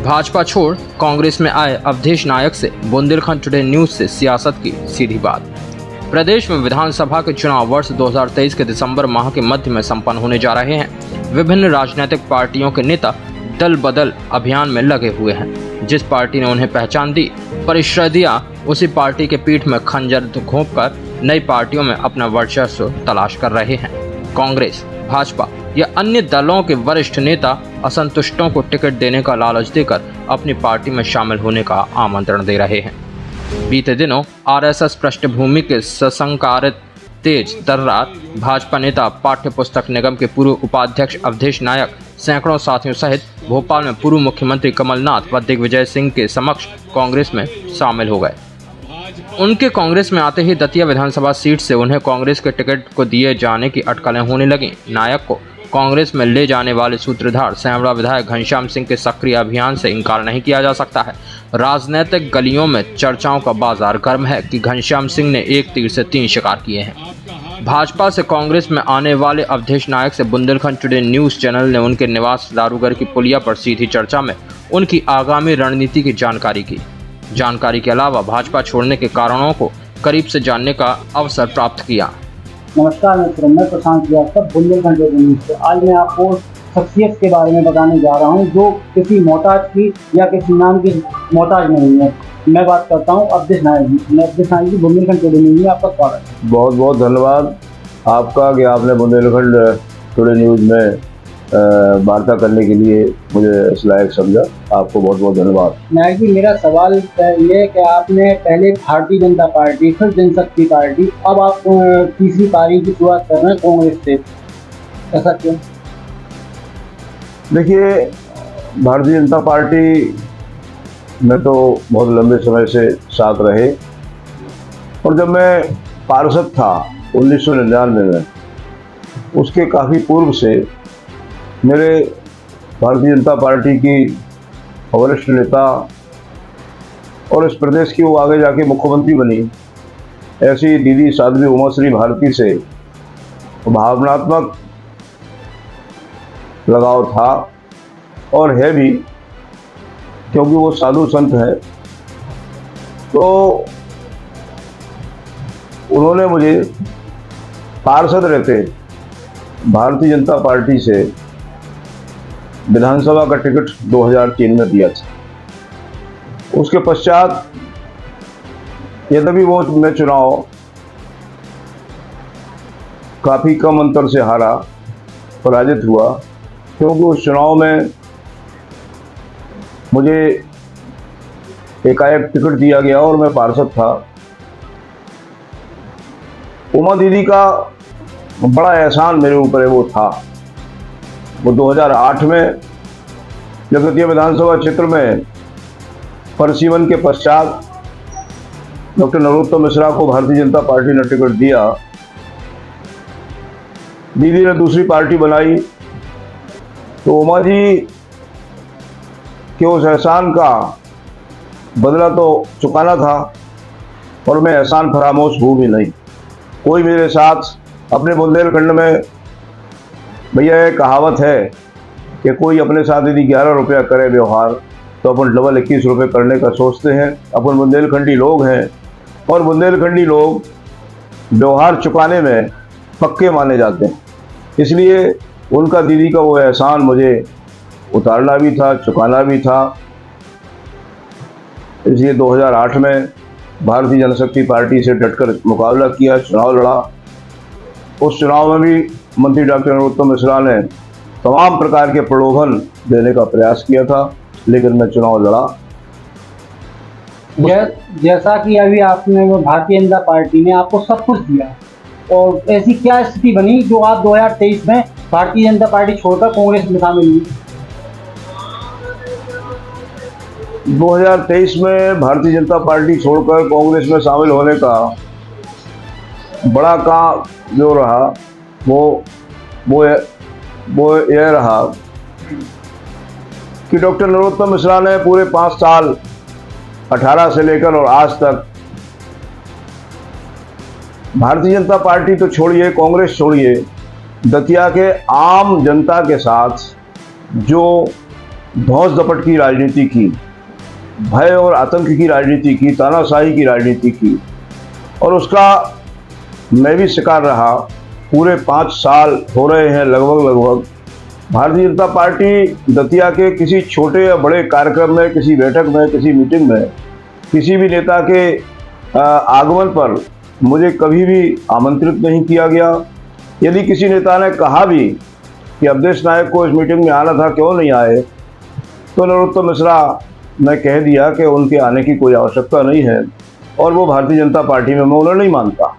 भाजपा छोड़ कांग्रेस में आए अवधेश नायक से बुंदेलखंड टुडे न्यूज से सियासत की सीधी बात। प्रदेश में विधानसभा के चुनाव वर्ष 2023 के दिसंबर माह के मध्य में संपन्न होने जा रहे हैं। विभिन्न राजनीतिक पार्टियों के नेता दल बदल अभियान में लगे हुए हैं। जिस पार्टी ने उन्हें पहचान दी, परिश्रय दिया, उसी पार्टी के पीठ में खंजर घोंपकर नई पार्टियों में अपना वर्चस्व तलाश कर रहे हैं। कांग्रेस, भाजपा या अन्य दलों के वरिष्ठ नेता असंतुष्टों को टिकट देने का लालच देकर अपनी पार्टी में शामिल होने का आमंत्रण दे रहे हैं। बीते दिनों आरएसएस पृष्ठभूमि के सशंकारित तेज तर्रार भाजपा नेता पाठ्य पुस्तक निगम के पूर्व उपाध्यक्ष अवधेश नायक सैकड़ों साथियों सहित भोपाल में पूर्व मुख्यमंत्री कमलनाथ व दिग्विजय सिंह के समक्ष कांग्रेस में शामिल हो गए। उनके कांग्रेस में आते ही दतिया विधानसभा सीट से उन्हें कांग्रेस के टिकट को दिए जाने की अटकलें होने लगी। नायक को कांग्रेस में ले जाने वाले सूत्रधार सैमड़ा विधायक घनश्याम सिंह के सक्रिय अभियान से इनकार नहीं किया जा सकता है। राजनीतिक गलियों में चर्चाओं का बाजार गर्म है कि घनश्याम सिंह ने एक तीर से 3 शिकार किए हैं। भाजपा से कांग्रेस में आने वाले अवधेश नायक से बुंदेलखंड टुडे न्यूज चैनल ने उनके निवास दारूगढ़ की पुलिया पर सीधी चर्चा में उनकी आगामी रणनीति की जानकारी की। जानकारी के अलावा भाजपा छोड़ने के कारणों को करीब से जानने का अवसर प्राप्त किया। नमस्कार मित्रों, मैं प्रशांत श्रीवास्तव बुंदेलखंड टुडे न्यूज से। आज मैं आपको शख्सियत के बारे में बताने जा रहा हूं जो किसी मोहताज की या किसी नाम की मोहताज नहीं है। मैं बात करता हूं अवधेश नायक जी। अवधेश नायक जी, बुंदेलखंड टुडे न्यूज में आपका स्वागत है। बहुत बहुत धन्यवाद आपका कि आपने बुंदेलखंड टुडे न्यूज में वार्ता करने के लिए मुझे इस लायक समझा। आपको बहुत बहुत धन्यवाद। नायक जी, मेरा सवाल ये है कि आपने पहले भारतीय जनता पार्टी, फिर जनशक्ति पार्टी, अब आप तीसरी पारी की शुरुआत कर रहे हैं कांग्रेस से, ऐसा क्यों? देखिए, भारतीय जनता पार्टी में तो बहुत लंबे समय से साथ रहे और जब मैं पार्षद था 1999 में, उसके काफ़ी पूर्व से मेरे भारतीय जनता पार्टी की वरिष्ठ नेता और इस प्रदेश की वो आगे जाके मुख्यमंत्री बनी ऐसी दीदी साध्वी उमाश्री भारती से भावनात्मक लगाव था और है भी, क्योंकि वो साधु संत है। तो उन्होंने मुझे पार्षद रहते भारतीय जनता पार्टी से विधानसभा का टिकट 2003 में दिया था। उसके पश्चात यद्यपि वो मैं चुनाव काफ़ी कम अंतर से हारा, पराजित हुआ, क्योंकि उस चुनाव में मुझे एकाएक टिकट दिया गया और मैं पार्षद था। उमा दीदी का बड़ा एहसान मेरे ऊपर है वो था। वो 2008 में जब दतिया विधानसभा क्षेत्र में परिसीमन के पश्चात डॉक्टर नरोत्तम मिश्रा को भारतीय जनता पार्टी ने टिकट दिया, दीदी ने दूसरी पार्टी बनाई, तो उमा जी के उस एहसान का बदला तो चुकाना था और मैं एहसान फरामोश हूँ भी नहीं। कोई मेरे साथ अपने बुंदेलखंड में, भैया एक कहावत है कि कोई अपने साथ यदि 11 रुपया करे व्यवहार तो अपन डबल 21 रुपये करने का सोचते हैं। अपन बुंदेलखंडी लोग हैं और बुंदेलखंडी लोग व्यवहार चुकाने में पक्के माने जाते हैं। इसलिए उनका दीदी का वो एहसान मुझे उतारना भी था, चुकाना भी था। इसलिए 2008 में भारतीय जनशक्ति पार्टी से डटकर मुकाबला किया, चुनाव लड़ा। उस चुनाव में भी मंत्री डॉक्टर नरोत्तम मिश्रा ने तमाम प्रकार के प्रलोभन देने का प्रयास किया था, लेकिन मैं चुनाव लड़ा। जैसा कि अभी आपने भारतीय जनता पार्टी ने आपको सब कुछ दिया, और ऐसी क्या स्थिति बनी जो आप 2023 में भारतीय जनता पार्टी छोड़कर कांग्रेस में शामिल हुई? 2023 में भारतीय जनता पार्टी छोड़कर कांग्रेस में शामिल होने का बड़ा काम जो रहा वो यह रहा कि डॉक्टर नरोत्तम मिश्रा ने पूरे 5 साल 18 से लेकर और आज तक भारतीय जनता पार्टी तो छोड़िए, कांग्रेस छोड़िए, दतिया के आम जनता के साथ जो धौंस दपट की राजनीति की, भय और आतंक की राजनीति की, तानाशाही की राजनीति की, और उसका मैं भी शिकार रहा। पूरे 5 साल हो रहे हैं लगभग। भारतीय जनता पार्टी दतिया के किसी छोटे या बड़े कार्यक्रम में, किसी बैठक में, किसी मीटिंग में, किसी भी नेता के आगमन पर मुझे कभी भी आमंत्रित नहीं किया गया। यदि किसी नेता ने कहा भी कि अवधेश नायक को इस मीटिंग में आना था, क्यों नहीं आए, तो नरोत्तम मिश्रा ने कह दिया कि उनके आने की कोई आवश्यकता नहीं है और वो भारतीय जनता पार्टी में, मैं उन्हें नहीं मानता।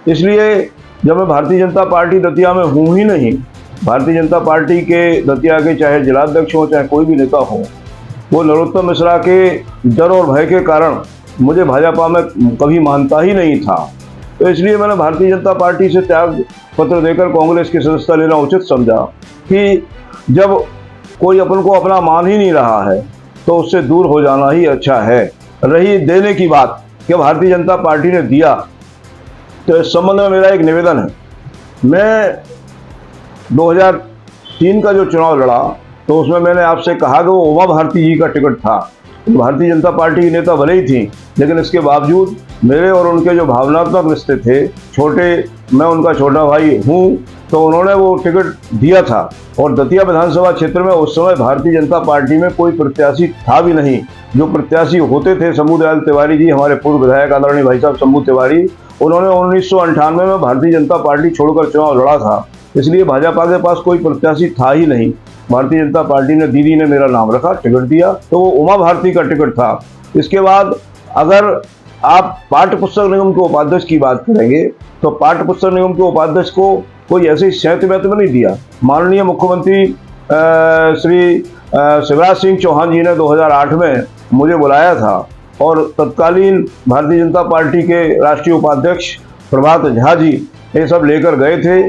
इसलिए जब मैं भारतीय जनता पार्टी दतिया में हूँ ही नहीं, भारतीय जनता पार्टी के दतिया के चाहे जिलाध्यक्ष हो, चाहे कोई भी नेता हो, वो नरोत्तम मिश्रा के डर और भय के कारण मुझे भाजपा में कभी मानता ही नहीं था। तो इसलिए मैंने भारतीय जनता पार्टी से त्याग पत्र देकर कांग्रेस की सदस्यता लेना उचित समझा कि जब कोई अपन को अपना मान ही नहीं रहा है तो उससे दूर हो जाना ही अच्छा है। रही देने की बात कि भारतीय जनता पार्टी ने दिया, तो इस संबंध में मेरा एक निवेदन है। मैं 2003 का जो चुनाव लड़ा तो उसमें मैंने आपसे कहा कि वो उमा भारती जी का टिकट था। भारतीय जनता पार्टी की नेता भले ही थी, लेकिन इसके बावजूद मेरे और उनके जो भावनात्मक रिश्ते थे, मैं उनका छोटा भाई हूँ, तो उन्होंने वो टिकट दिया था। और दतिया विधानसभा क्षेत्र में उस समय भारतीय जनता पार्टी में कोई प्रत्याशी था भी नहीं। जो प्रत्याशी होते थे, शंभू दयाल तिवारी जी, हमारे पूर्व विधायक आदरणीय भाई साहब शंभू तिवारी, उन्होंने 1998 में भारतीय जनता पार्टी छोड़कर चुनाव लड़ा था। इसलिए भाजपा के पास कोई प्रत्याशी था ही नहीं। भारतीय जनता पार्टी ने, दीदी ने मेरा नाम रखा, टिकट दिया, तो वो उमा भारती का टिकट था। इसके बाद अगर आप पाठ्य पुस्तक निगम के उपाध्यक्ष की बात करेंगे तो पाठ्य पुस्तक निगम के उपाध्यक्ष को कोई ऐसे शैत में नहीं दिया। माननीय मुख्यमंत्री श्री शिवराज सिंह चौहान जी ने 2008 में मुझे बुलाया था और तत्कालीन भारतीय जनता पार्टी के राष्ट्रीय उपाध्यक्ष प्रभात झा जी ये सब लेकर गए थे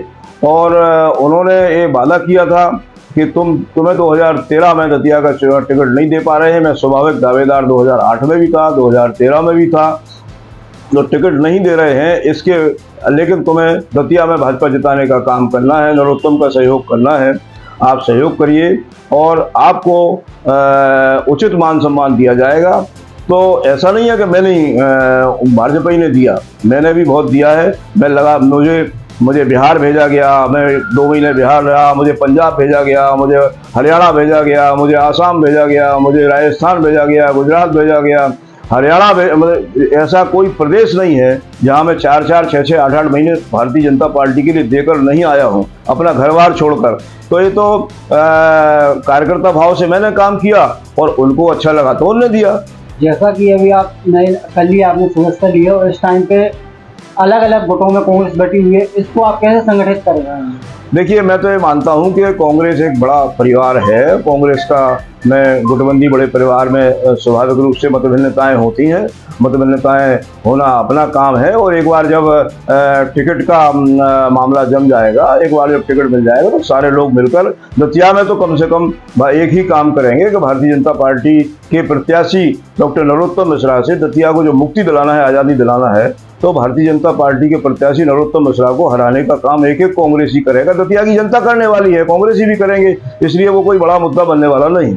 और उन्होंने ये वादा किया था कि तुम्हें 2013 में दतिया का टिकट नहीं दे पा रहे हैं। मैं स्वाभाविक दावेदार 2008 में भी था, 2013 में भी था, जो टिकट नहीं दे रहे हैं इसके, लेकिन तुम्हें दतिया में भाजपा जिताने का काम करना है, नरोत्तम का सहयोग करना है, आप सहयोग करिए और आपको उचित मान सम्मान दिया जाएगा। तो ऐसा नहीं है कि मैंने भाजपा ही ने दिया, मैंने भी बहुत दिया है। मैं लगा, मुझे बिहार भेजा गया, मैं 2 महीने बिहार रहा, मुझे पंजाब भेजा गया, मुझे हरियाणा भेजा गया, मुझे आसाम भेजा गया, मुझे राजस्थान भेजा गया, गुजरात भेजा गया, हरियाणा मतलब ऐसा कोई प्रदेश नहीं है जहां मैं 4-4, 6-6, 8-8 महीने भारतीय जनता पार्टी के लिए देकर नहीं आया हूं, अपना घर बार छोड़कर। तो ये तो कार्यकर्ता भाव से मैंने काम किया और उनको अच्छा लगा तो उन्होंने दिया। जैसा कि अभी आप कल ही आपने सदस्यता ली है और इस टाइम पे अलग अलग गुटों में कांग्रेस बटी हुई है, इसको आप कैसे संगठित कर रहे हैं? देखिए, मैं तो ये मानता हूं कि कांग्रेस एक बड़ा परिवार है। कांग्रेस का मैं गुटबंदी बड़े परिवार में स्वाभाविक रूप से मतभिन्नताएं होती हैं, मतभिन्नताएं होना अपना काम है। और एक बार जब टिकट का मामला जम जाएगा, एक बार जब टिकट मिल जाएगा तो सारे लोग मिलकर दतिया में तो कम से कम एक ही काम करेंगे कि भारतीय जनता पार्टी के प्रत्याशी डॉक्टर नरोत्तम मिश्रा से दतिया को जो मुक्ति दिलाना है, आज़ादी दिलाना है, तो भारतीय जनता पार्टी के प्रत्याशी नरोत्तम मिश्रा को हराने का काम एक एक कांग्रेस ही करेगा। दतिया की जनता करने वाली है, कांग्रेस ही भी करेंगे, इसलिए वो कोई बड़ा मुद्दा बनने वाला नहीं।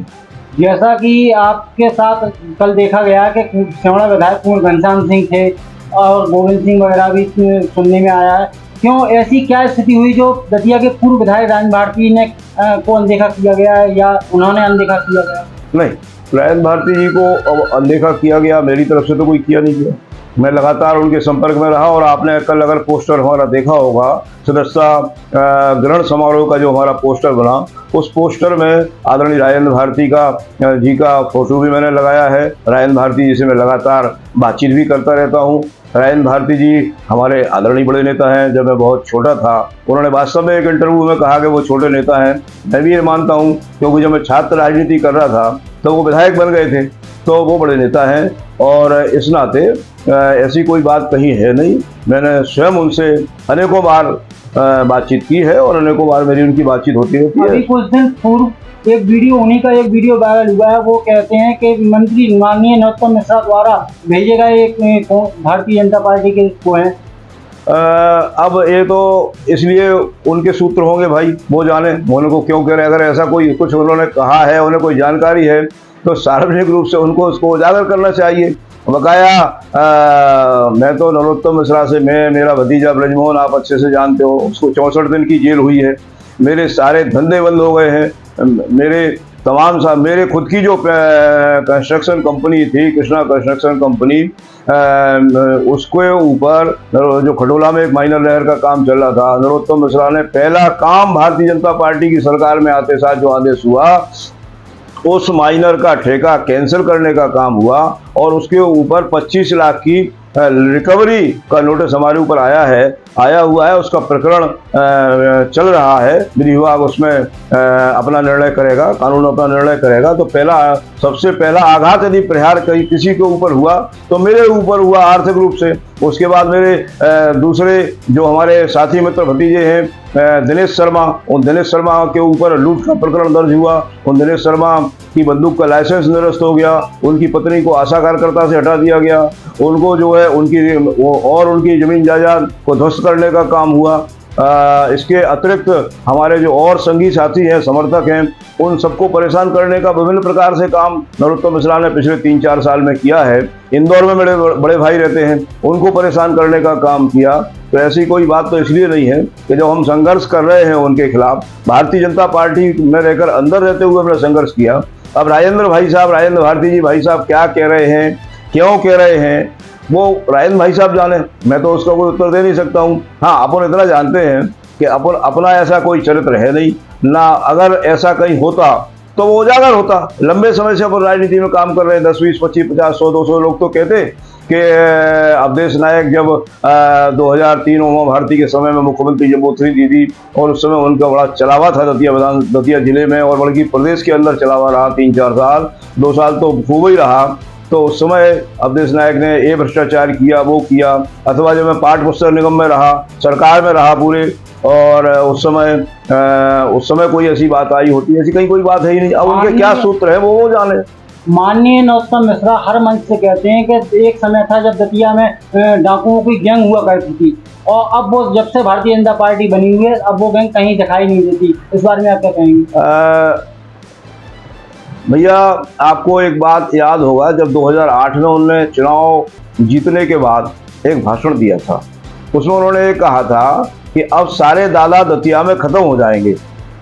जैसा कि आपके साथ कल देखा गया कि सिमड़ा विधायक कुंवर घनश्याम सिंह थे और गोविंद सिंह वगैरह भी सुनने में आया है, क्यों ऐसी क्या स्थिति हुई जो दतिया के पूर्व विधायक राजेंद्र भारती ने को अनदेखा किया गया है या उन्होंने अनदेखा किया गया? नहीं, राजेंद्र भारती जी को अब अनदेखा किया गया, मेरी तरफ से तो कोई किया नहीं गया। मैं लगातार उनके संपर्क में रहा और आपने कल अगर पोस्टर हमारा देखा होगा, सदस्यता ग्रहण समारोह का जो हमारा पोस्टर बना, उस पोस्टर में आदरणीय राजेंद्र भारती जी का फोटो भी मैंने लगाया है। राजेंद्र भारती जी से मैं लगातार बातचीत भी करता रहता हूँ। राजेंद्र भारती जी हमारे आदरणीय बड़े नेता हैं। जब मैं बहुत छोटा था, उन्होंने वास्तव में एक इंटरव्यू में कहा कि वो छोटे नेता हैं। मैं भी ये मानता हूँ, क्योंकि जब मैं छात्र राजनीति कर रहा था तो वो विधायक बन गए थे, तो वो बड़े नेता हैं और इस नाते ऐसी कोई बात कहीं है नहीं। मैंने स्वयं उनसे अनेकों बार बातचीत की है और अनेकों बार मेरी उनकी बातचीत होती रहती है। अभी कुछ दिन पूर्व एक वीडियो वायरल हुआ है। वो कहते हैं कि मंत्री माननीय नरोत्तम मिश्रा द्वारा भेजे गए एक भारतीय जनता पार्टी के को हैं, अब ये तो इसलिए उनके सूत्र होंगे भाई, वो जाने उनको क्यों कह रहे हैं। अगर ऐसा कोई कुछ उन्होंने कहा है, उन्हें कोई जानकारी है, तो सार्वजनिक रूप से उनको उसको उजागर करना चाहिए। बकाया मैं तो नरोत्तम मिश्रा से, मेरा भतीजा ब्रजमोहन आप अच्छे से जानते हो, उसको 64 दिन की जेल हुई है। मेरे सारे धंधे बंद हो गए हैं। मेरे खुद की जो कंस्ट्रक्शन कंपनी थी, कृष्णा कंस्ट्रक्शन कंपनी, उसके ऊपर जो खटोला में एक माइनर नहर का काम चल रहा था, नरोत्तम मिश्रा ने पहला काम भारतीय जनता पार्टी की सरकार में आते साथ जो आदेश हुआ, उस माइनर का ठेका कैंसिल करने का काम हुआ और उसके ऊपर 25 लाख की रिकवरी का नोटिस हमारे ऊपर आया हुआ है। उसका प्रकरण चल रहा है, विधि विभाग उसमें अपना निर्णय करेगा, कानून अपना निर्णय करेगा। तो सबसे पहला आघात यदि प्रहार किसी के ऊपर हुआ तो मेरे ऊपर हुआ आर्थिक रूप से। उसके बाद मेरे दूसरे जो हमारे साथी मित्र भतीजे हैं दिनेश शर्मा, उन दिनेश शर्मा के ऊपर लूट का प्रकरण दर्ज हुआ। उन दिनेश शर्मा की बंदूक का लाइसेंस निरस्त हो गया, उनकी पत्नी को आशा कार्यकर्ता से हटा दिया गया, उनको जो है उनकी जमीन जायदाद को ध्वस्त करने का काम हुआ। इसके अतिरिक्त हमारे जो और संगी साथी हैं, समर्थक हैं, उन सबको परेशान करने का विभिन्न प्रकार से काम नरोत्तम मिश्रा ने पिछले 3-4 साल में किया है। इंदौर में मेरे बड़े भाई रहते हैं, उनको परेशान करने का काम किया। तो ऐसी कोई बात तो इसलिए नहीं है कि जब हम संघर्ष कर रहे हैं उनके खिलाफ, भारतीय जनता पार्टी में रहकर अंदर रहते हुए हमने संघर्ष किया। अब राजेंद्र भारती जी भाई साहब क्या कह रहे हैं, क्यों कह रहे हैं, वो राजेंद्र भाई साहब जाने, मैं तो उसका कोई उत्तर दे नहीं सकता हूँ। हाँ, अपन इतना जानते हैं कि अपना ऐसा कोई चरित्र है नहीं ना। अगर ऐसा कहीं होता तो वो उजागर होता। लंबे समय से अपन राजनीति में काम कर रहे हैं, 10, 20, 25, 50, 100, 200 लोग तो कहते कि अवधेश नायक जब 2003 उमा भारती के समय में मुख्यमंत्री जब वो थी और उस समय उनका बड़ा चलावा था दतिया जिले में, और बल्कि प्रदेश के अंदर चलावा रहा 3-4 साल, 2 साल तो खूब ही रहा। तो उस समय अवधेश नायक ने ये भ्रष्टाचार किया, वो किया। अथवा जब मैं पाठ पुस्तक निगम में रहा, सरकार में रहा पूरे, और उस समय कोई ऐसी बात आई होती, ऐसी कहीं कोई बात है ही नहीं। अब उनके क्या सूत्र है वो जाने। माननीय नरोत्तम मिश्रा हर मंच से कहते हैं कि एक समय था जब दतिया में डाकुओं की गैंग हुआ करती थी, और अब वो जब से भारतीय जनता पार्टी बनी हुई है, अब वो गैंग कहीं दिखाई नहीं देती। इस बारे में आप क्या कहेंगे? भैया, आपको एक बात याद होगा, जब 2008 में उन्होंने चुनाव जीतने के बाद एक भाषण दिया था, उसमें उन्होंने कहा था कि अब सारे दादा दतिया में खत्म हो जाएंगे।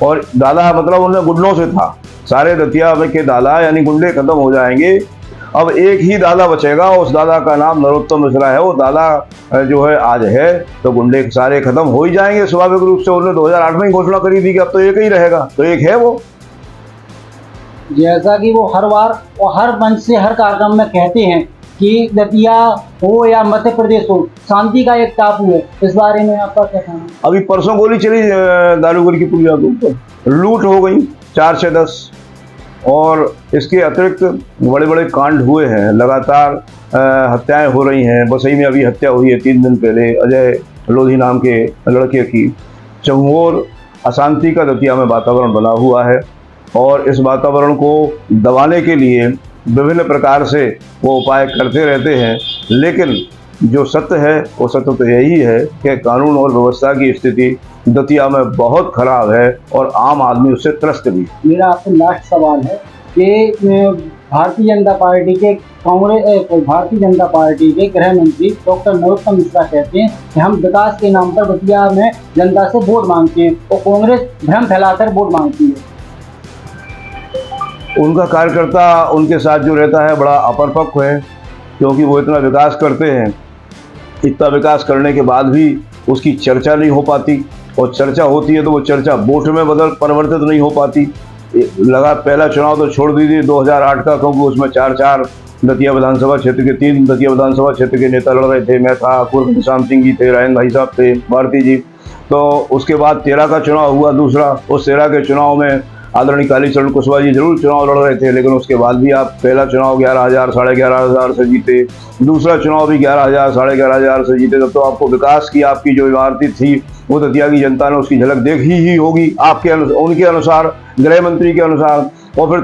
और दादा मतलब उन्होंने गुंडों से था, सारे दतिया में के दादा यानी गुंडे खत्म हो जाएंगे। अब एक ही दादा बचेगा, उस दादा का नाम नरोत्तम मिश्रा है। वो दादा जो है आज है, तो गुंडे सारे खत्म हो ही जाएंगे स्वाभाविक रूप से। उन्होंने 2008 में ही घोषणा करी थी कि अब तो एक ही रहेगा, तो एक है वो। जैसा कि वो हर बार और हर मंच से हर कार्यक्रम में कहते हैं कि दतिया हो या मध्य प्रदेश हो, शांति का एक टापू है। इस बारे में आपका क्या कहना है? अभी परसों गोली चली दारूगढ़ की पुलिया के ऊपर, लूट हो गई 4 से 10, और इसके अतिरिक्त बड़े बड़े कांड हुए हैं, लगातार हत्याएं हो रही हैं। बसई में अभी हत्या हुई है 3 दिन पहले, अजय लोधी नाम के लड़के की। चहुओर अशांति का दतिया में वातावरण बना हुआ है, और इस वातावरण को दबाने के लिए विभिन्न प्रकार से वो उपाय करते रहते हैं। लेकिन जो सत्य है वो सत्य तो यही है कि कानून और व्यवस्था की स्थिति दतिया में बहुत खराब है, और आम आदमी उससे त्रस्त भी। मेरा आपसे लास्ट सवाल है कि भारतीय जनता पार्टी के गृह मंत्री डॉक्टर नरोत्तम मिश्रा कहते हैं कि हम विकास के नाम पर दतिया में जनता से वोट मांगते हैं, और कांग्रेस भ्रम फैलाकर वोट मांगती है। उनका कार्यकर्ता उनके साथ जो रहता है बड़ा अपरिपक्व है, क्योंकि वो इतना विकास करते हैं, इतना विकास करने के बाद भी उसकी चर्चा नहीं हो पाती, और चर्चा होती है तो वो चर्चा वोट में परिवर्तित नहीं हो पाती। पहला चुनाव तो छोड़ दीजिए 2008 का, क्योंकि उसमें 4 दतिया विधानसभा क्षेत्र के 3 दतिया विधानसभा क्षेत्र के नेता लड़ रहे थे। मैं था, पूर्व निशान सिंह जी थे, रायन भाई साहब थे, भारती जी। तो उसके बाद 13 का चुनाव हुआ दूसरा, उस 13 के चुनाव में आदरणीय कालीचरण कुशवाहा जी जरूर चुनाव लड़ रहे थे, लेकिन उसके बाद भी आप पहला चुनाव 11,000 साढ़े 11,000 से जीते, दूसरा चुनाव भी 11,000 साढ़े 11,000 से जीते। तब तो आपको विकास की आपकी जो इमारती थी वो दतिया की जनता ने उसकी झलक देखी ही होगी, उनके अनुसार, गृह मंत्री के अनुसार। और फिर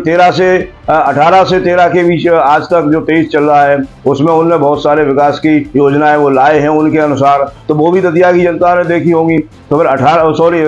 18 से 13 के बीच आज तक जो 23 चल रहा है उसमें उनने बहुत सारे विकास की योजनाएं वो लाए हैं उनके अनुसार, तो वो भी दतिया की जनता ने देखी होंगी। तो फिर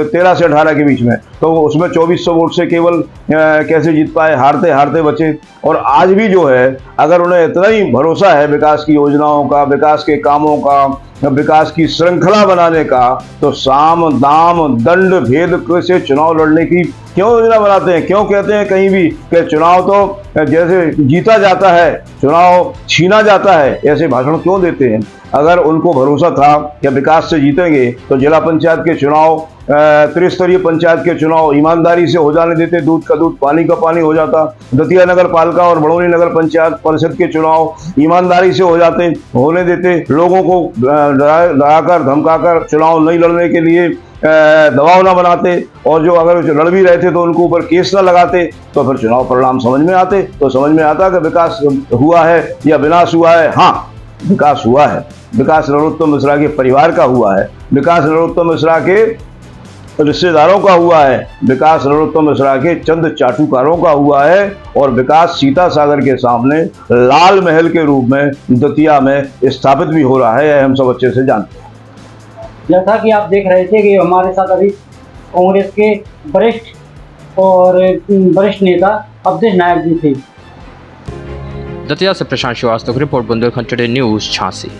13 से 18 के बीच में तो उसमें 2400 वोट से केवल कैसे जीत पाए, हारते हारते बचे। और आज भी जो है अगर उन्हें इतना ही भरोसा है विकास की योजनाओं का, विकास के कामों का, विकास की श्रृंखला बनाने का, तो साम दाम दंड भेद से चुनाव लड़ने की क्यों योजना बनाते हैं? क्यों कहते हैं कहीं भी कि चुनाव तो जैसे जीता जाता है, चुनाव छीना जाता है, ऐसे भाषण क्यों देते हैं? अगर उनको भरोसा था कि विकास से जीतेंगे तो जिला पंचायत के चुनाव, त्रिस्तरीय पंचायत के चुनाव ईमानदारी से हो जाने देते, दूध का दूध पानी का पानी हो जाता। दतिया नगर पालिका और बड़ौनी नगर पंचायत परिषद के चुनाव ईमानदारी से हो जाते, होने देते। लोगों को डराकर धमकाकर चुनाव नहीं लड़ने के लिए दबाव ना बनाते, और जो अगर लड़ भी रहे थे तो उनको ऊपर केस ना लगाते, तो फिर चुनाव परिणाम समझ में आते। तो समझ में आता कि विकास हुआ है या विनाश हुआ है। हाँ, विकास हुआ है। विकास नरोत्तम मिश्रा के परिवार का हुआ है, विकास नरोत्तम मिश्रा के रिश्तेदारों का हुआ है, विकास नरोत्तम मिश्रा के चंद चाटुकारों का हुआ है, और विकास सीता सागर के सामने लाल महल के रूप में दतिया में स्थापित भी हो रहा है, यह हम सब अच्छे से जानते हैं। जैसा कि आप देख रहे थे कि हमारे साथ अभी कांग्रेस के वरिष्ठ नेता अवधेश नायक जी थे। दतिया से प्रशांत श्रीवास्तव की report, Bundelkhand today news, Jhansi.